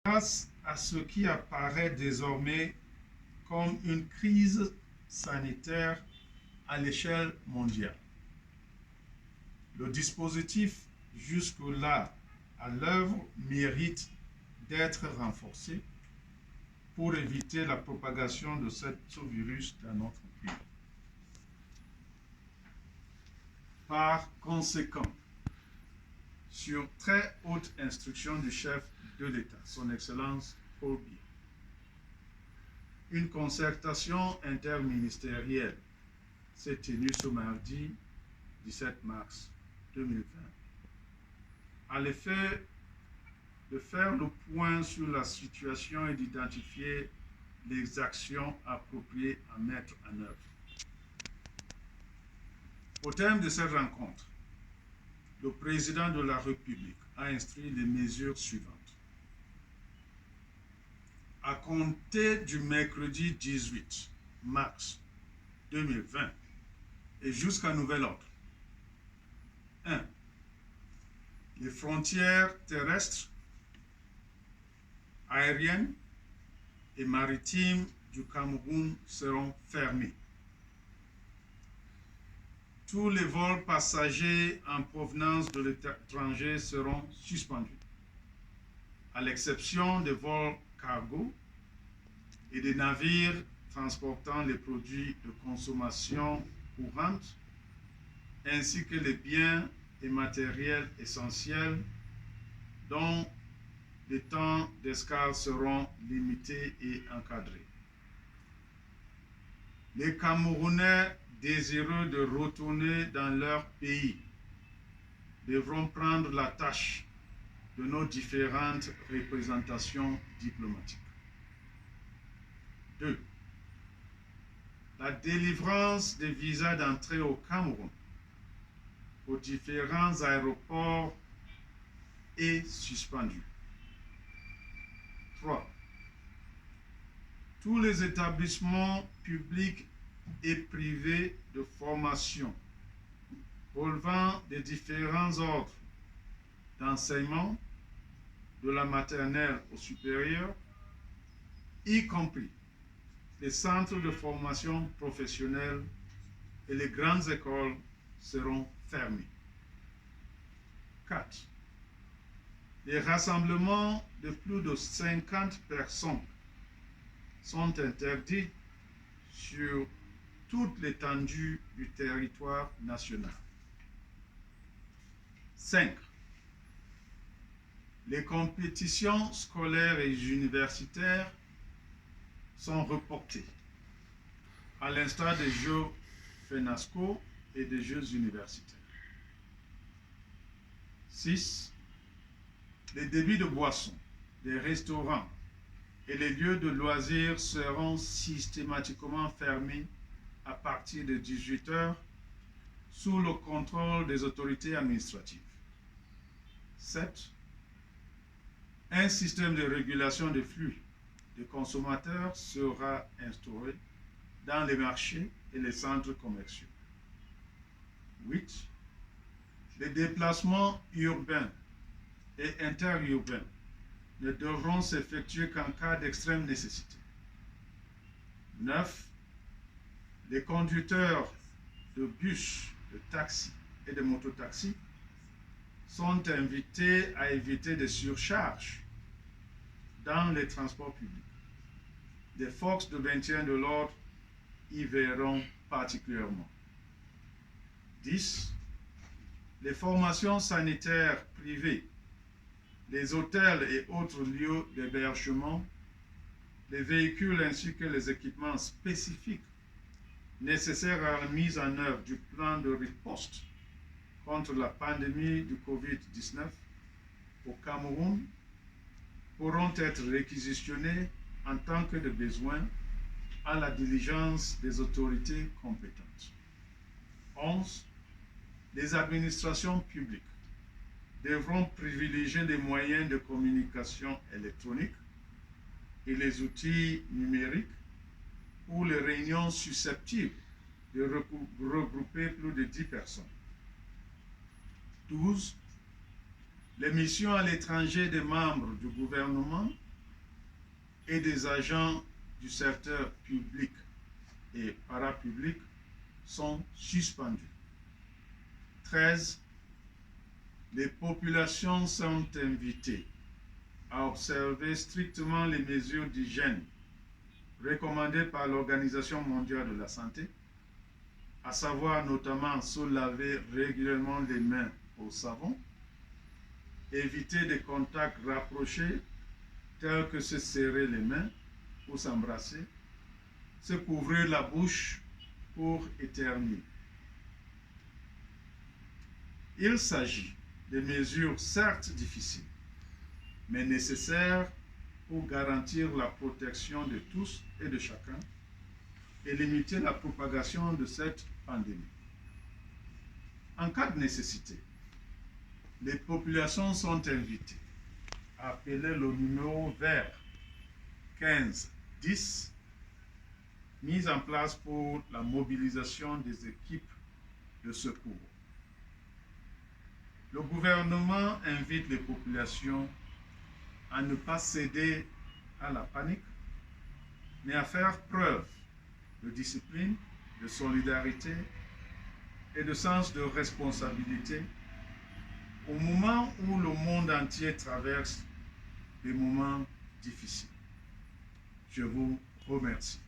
Face à ce qui apparaît désormais comme une crise sanitaire à l'échelle mondiale, le dispositif jusque-là à l'œuvre mérite d'être renforcé pour éviter la propagation de ce virus dans notre pays. Par conséquent, sur très haute instruction du chef de l'État, son Excellence Paul Biya, une concertation interministérielle s'est tenue ce mardi 17 mars 2020 à l'effet de faire le point sur la situation et d'identifier les actions appropriées à mettre en œuvre. Au terme de cette rencontre, le président de la République a instruit les mesures suivantes. À compter du mercredi 18 mars 2020 et jusqu'à nouvel ordre, 1. Les frontières terrestres, aériennes et maritimes du Cameroun seront fermées. Tous les vols passagers en provenance de l'étranger seront suspendus, à l'exception des vols cargo et des navires transportant les produits de consommation courante, ainsi que les biens et matériels essentiels dont les temps d'escale seront limités et encadrés. Les Camerounais désireux de retourner dans leur pays devront prendre la tâche de nos différentes représentations diplomatiques. 2. La délivrance des visas d'entrée au Cameroun aux différents aéroports est suspendue. 3. Tous les établissements publics et privés de formation relevant des différents ordres d'enseignement, de la maternelle au supérieur, y compris les centres de formation professionnelle et les grandes écoles, seront fermés. 4. Les rassemblements de plus de 50 personnes sont interdits sur toute l'étendue du territoire national. 5. Les compétitions scolaires et universitaires sont reportées, à l'instar des Jeux FENASCO et des Jeux universitaires. 6. Les débits de boissons, les restaurants et les lieux de loisirs seront systématiquement fermés à partir de 18 h sous le contrôle des autorités administratives. 7. Un système de régulation des flux de consommateurs sera instauré dans les marchés et les centres commerciaux. 8. Les déplacements urbains et interurbains ne devront s'effectuer qu'en cas d'extrême nécessité. 9. Les conducteurs de bus, de taxis et de mototaxis sont invités à éviter des surcharges dans les transports publics. Les forces de maintien de l'ordre y verront particulièrement. 10. Les formations sanitaires privées, les hôtels et autres lieux d'hébergement, les véhicules ainsi que les équipements spécifiques nécessaires à la mise en œuvre du plan de riposte contre la pandémie du Covid-19 au Cameroun pourront être réquisitionnés en tant que de besoin à la diligence des autorités compétentes. 11. Les administrations publiques devront privilégier les moyens de communication électronique et les outils numériques pour les réunions susceptibles de regrouper plus de 10 personnes. 12. Les missions à l'étranger des membres du gouvernement et des agents du secteur public et parapublic sont suspendus. 13. Les populations sont invitées à observer strictement les mesures d'hygiène recommandées par l'Organisation mondiale de la santé, à savoir notamment se laver régulièrement les mains au savon, éviter des contacts rapprochés tels que se serrer les mains ou s'embrasser, se couvrir la bouche pour éternuer. Il s'agit de mesures certes difficiles, mais nécessaires pour garantir la protection de tous et de chacun et limiter la propagation de cette pandémie. En cas de nécessité, les populations sont invitées à appeler le numéro vert 1510 mis en place pour la mobilisation des équipes de secours. Le gouvernement invite les populations à ne pas céder à la panique, mais à faire preuve de discipline, de solidarité et de sens de responsabilité au moment où le monde entier traverse des moments difficiles. Je vous remercie.